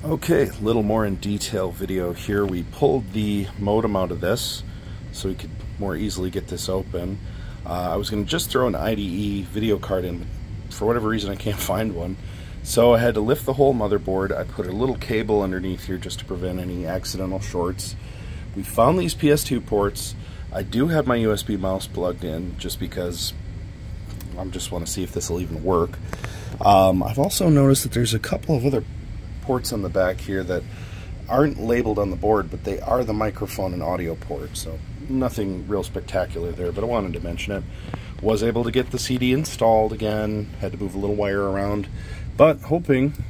Okay, a little more in detail video here. We pulled the modem out of this so we could more easily get this open. I was going to just throw an IDE video card in, but for whatever reason I can't find one. So I had to lift the whole motherboard. I put a little cable underneath here just to prevent any accidental shorts. We found these PS2 ports. I do have my USB mouse plugged in just because I just want to see if this will even work. I've also noticed that there's a couple of other ports on the back here that aren't labeled on the board, but they are the microphone and audio port, so nothing real spectacular there, but I wanted to mention it. Was able to get the CD installed again, had to move a little wire around, but hoping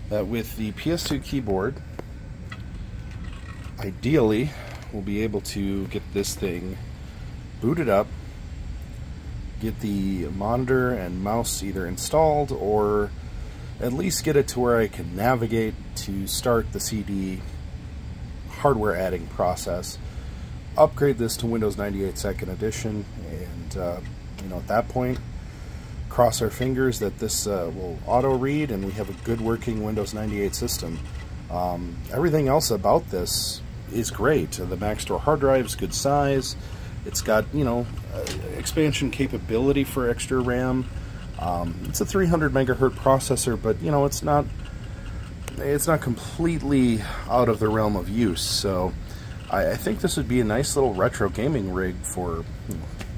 that with the PS2 keyboard, ideally we'll be able to get this thing booted up, get the monitor and mouse either installed or at least get it to where I can navigate to start the CD hardware adding process, upgrade this to Windows 98 2nd Edition, and at that point, cross our fingers that this will auto read and we have a good working Windows 98 system. Everything else about this is great. The Maxtor hard drive is good size. It's got expansion capability for extra RAM. It's a 300 megahertz processor, but it's not completely out of the realm of use. So I think this would be a nice little retro gaming rig for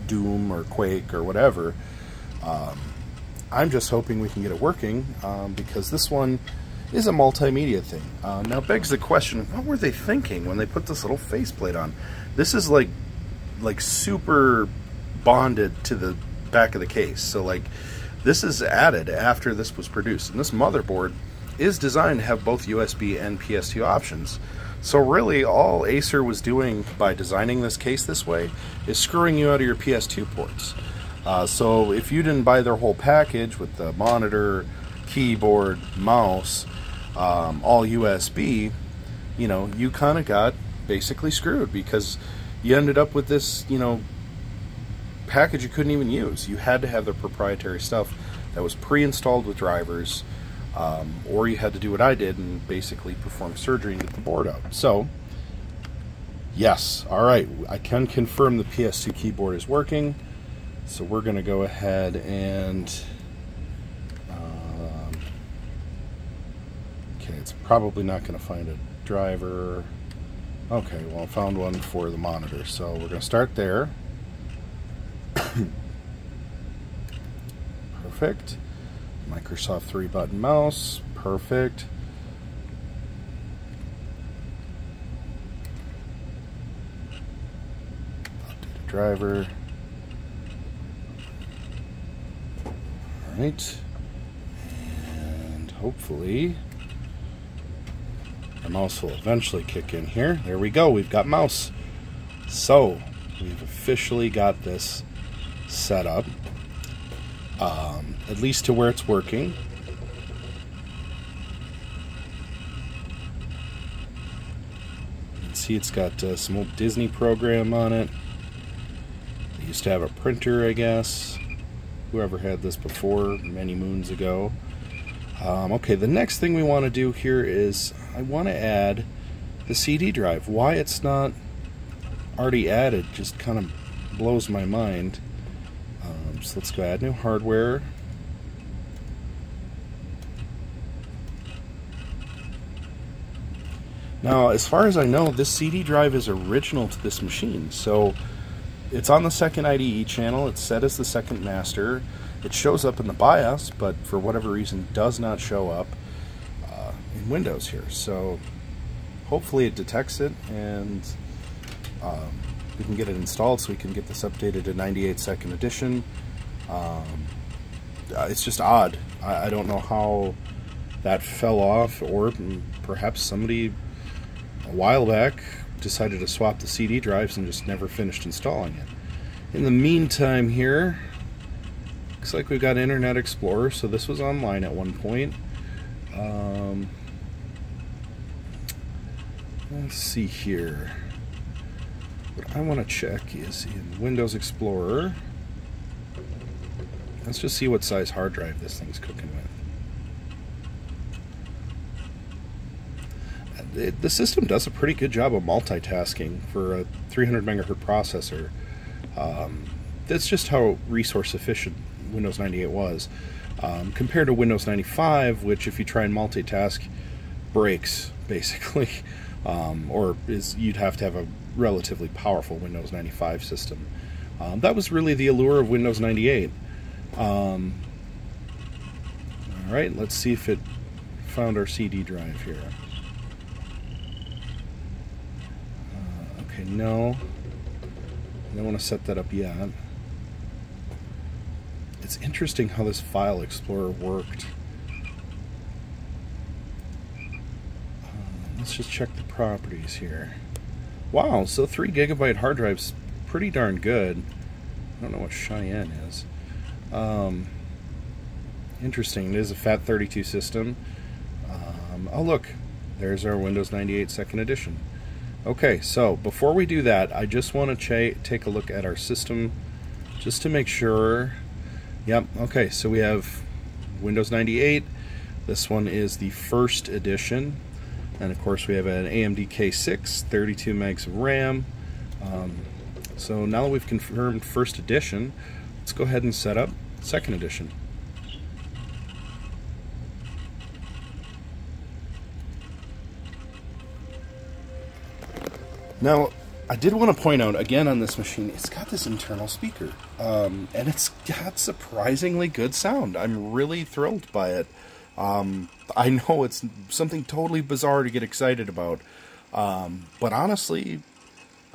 Doom or Quake or whatever. I'm just hoping we can get it working because this one is a multimedia thing. Now begs the question, what were they thinking when they put this little faceplate on? This is like super bonded to the back of the case. So this is added after this was produced, and this motherboard is designed to have both USB and PS2 options. So really all Acer was doing by designing this case this way is screwing you out of your PS2 ports. So if you didn't buy their whole package with the monitor, keyboard, mouse, all USB, you kind of got basically screwed because you ended up with this, package you couldn't even use. You had to have the proprietary stuff that was pre-installed with drivers, or you had to do what I did and basically perform surgery and get the board out. So, yes, alright, I can confirm the PS2 keyboard is working, so we're going to go ahead and okay, it's probably not going to find a driver. Okay, well I found one for the monitor, so we're going to start there. Perfect. Microsoft 3-button mouse. Perfect. Updated driver. Alright. And hopefully the mouse will eventually kick in here. There we go. We've got mouse. So we've officially got this set up, at least to where it's working. You can see it's got some old Disney program on it. They used to have a printer, I guess. Whoever had this before, many moons ago. Okay, the next thing we want to do here is I want to add the CD drive. Why it's not already added just kind of blows my mind. So let's go add new hardware. Now, as far as I know, this CD drive is original to this machine, so it's on the second IDE channel. It's set as the second master. It shows up in the BIOS, but for whatever reason does not show up in Windows here. So hopefully it detects it and we can get it installed so we can get this updated to 98 2nd Edition. It's just odd. I don't know how that fell off, or perhaps somebody a while back decided to swap the CD drives and just never finished installing it. In the meantime here, looks like we've got Internet Explorer, so this was online at one point. Let's see here. What I want to check is in Windows Explorer. Let's just see what size hard drive this thing's cooking with. the system does a pretty good job of multitasking for a 300 megahertz processor. That's just how resource efficient Windows 98 was. Compared to Windows 95, which if you try and multitask, breaks, basically. You'd have to have a relatively powerful Windows 95 system. That was really the allure of Windows 98. Alright, let's see if it found our CD drive here. Okay, no. I don't want to set that up yet. It's interesting how this file explorer worked. Let's just check the properties here. Wow, so 3 gigabyte hard drive's pretty darn good. I don't know what Cheyenne is. Interesting, it is a FAT32 system. Oh look, there's our Windows 98 second edition. Okay, so before we do that, I just want to take a look at our system just to make sure. Yep, okay, so we have Windows 98. This one is the first edition. And of course we have an AMD K6, 32 megs of RAM. So now that we've confirmed first edition, let's go ahead and set up second edition. Now, I did want to point out, again on this machine, it's got this internal speaker. And it's got surprisingly good sound. I'm really thrilled by it. I know it's something totally bizarre to get excited about. But honestly,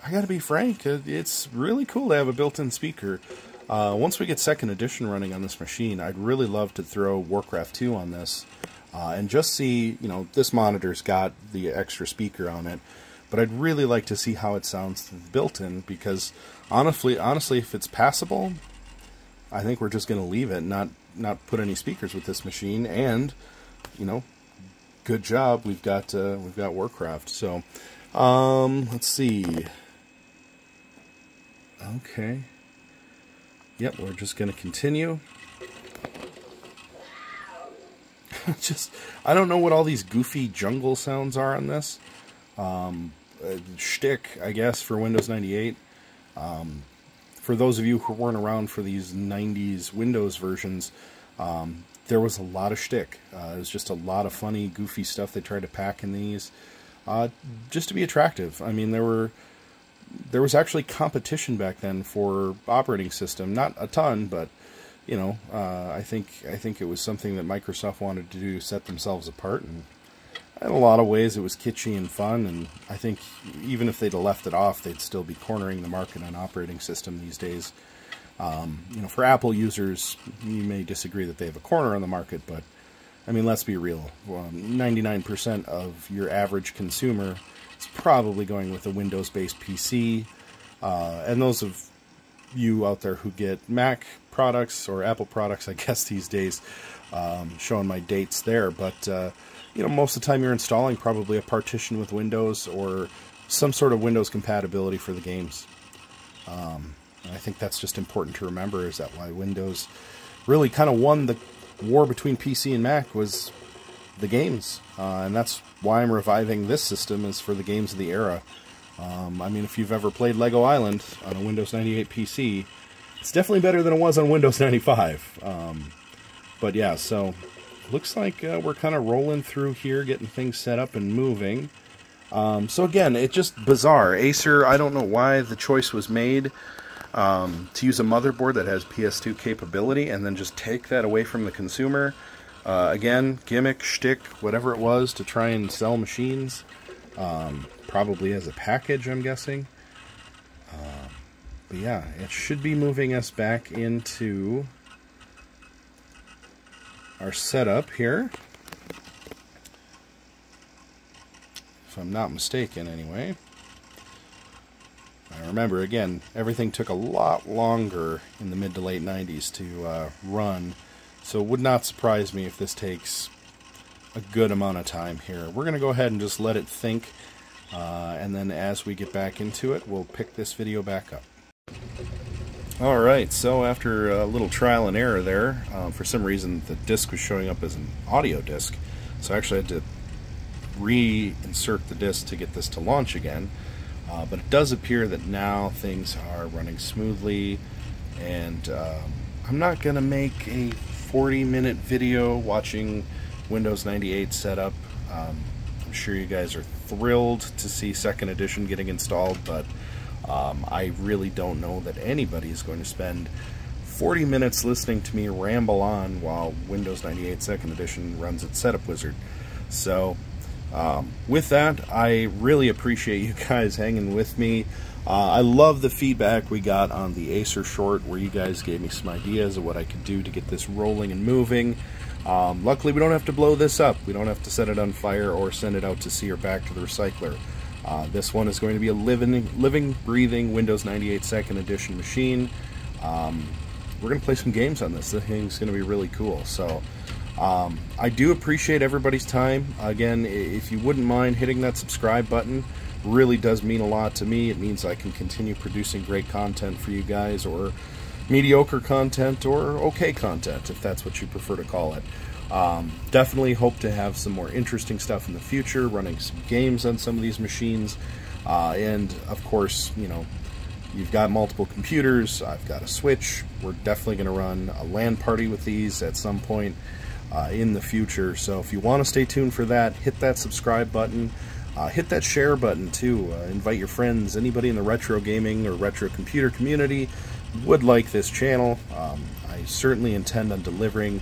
I gotta be frank, it's really cool to have a built-in speaker. Once we get second edition running on this machine, I'd really love to throw Warcraft 2 on this. And just see, you know, this monitor's got the extra speaker on it. But I'd really like to see how it sounds built-in, because honestly, if it's passable, I think we're just going to leave it, not put any speakers with this machine. And, you know, good job, we've got Warcraft. So, let's see. Okay. Yep, we're just going to continue. I don't know what all these goofy jungle sounds are on this. Shtick, I guess, for Windows 98. For those of you who weren't around for these 90s Windows versions, there was a lot of shtick. It was just a lot of funny, goofy stuff they tried to pack in these, just to be attractive. I mean, there was actually competition back then for operating system. Not a ton, but you know, I think it was something that Microsoft wanted to do, set themselves apart, and in a lot of ways it was kitschy and fun, and I think even if they'd have left it off, they'd still be cornering the market on operating system these days. You know, for Apple users, you may disagree that they have a corner on the market, but I mean, let's be real. 99% of your average consumer is probably going with a Windows-based PC, and those of you out there who get Mac products or Apple products, I guess these days, showing my dates there, but you know, most of the time you're installing probably a partition with Windows or some sort of Windows compatibility for the games. And I think that's just important to remember, is that why Windows really kind of won the war between PC and Mac was the games. And that's why I'm reviving this system, is for the games of the era. I mean, if you've ever played Lego Island on a Windows 98 PC, it's definitely better than it was on Windows 95. But yeah, so looks like we're kind of rolling through here, getting things set up and moving. So again, it's just bizarre. Acer, I don't know why the choice was made to use a motherboard that has PS2 capability and then just take that away from the consumer. Again, gimmick, shtick, whatever it was, to try and sell machines. Probably as a package, I'm guessing. But yeah, it should be moving us back into our setup here, if I'm not mistaken anyway. I remember, again, everything took a lot longer in the mid to late 90s to run, so it would not surprise me if this takes a good amount of time here. We're going to go ahead and just let it think, and then as we get back into it, we'll pick this video back up. Alright, so after a little trial and error there, for some reason the disc was showing up as an audio disc, so I actually had to reinsert the disk to get this to launch again. But it does appear that now things are running smoothly, and I'm not going to make a 40-minute video watching Windows 98 setup. I'm sure you guys are thrilled to see 2nd edition getting installed, but I really don't know that anybody is going to spend 40 minutes listening to me ramble on while Windows 98 2nd edition runs its setup wizard. So with that, I really appreciate you guys hanging with me. I love the feedback we got on the Acer short, where you guys gave me some ideas of what I could do to get this rolling and moving. Luckily, we don't have to blow this up. We don't have to set it on fire or send it out to sea or back to the recycler. This one is going to be a living, breathing Windows 98 2nd edition machine. We're going to play some games on this. The thing's going to be really cool. So I do appreciate everybody's time. Again, if you wouldn't mind hitting that subscribe button, really does mean a lot to me. It means I can continue producing great content for you guys, or mediocre content, or okay content, if that's what you prefer to call it. Definitely hope to have some more interesting stuff in the future, running some games on some of these machines. And of course, you know, you've got multiple computers, I've got a Switch. We're definitely going to run a LAN party with these at some point in the future. So if you want to stay tuned for that, hit that subscribe button. Hit that share button too. Invite your friends, anybody in the retro gaming or retro computer community would like this channel. I certainly intend on delivering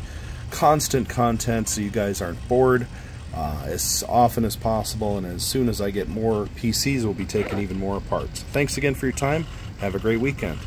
constant content so you guys aren't bored as often as possible, and as soon as I get more PCs, we'll be taking even more apart. So thanks again for your time. Have a great weekend.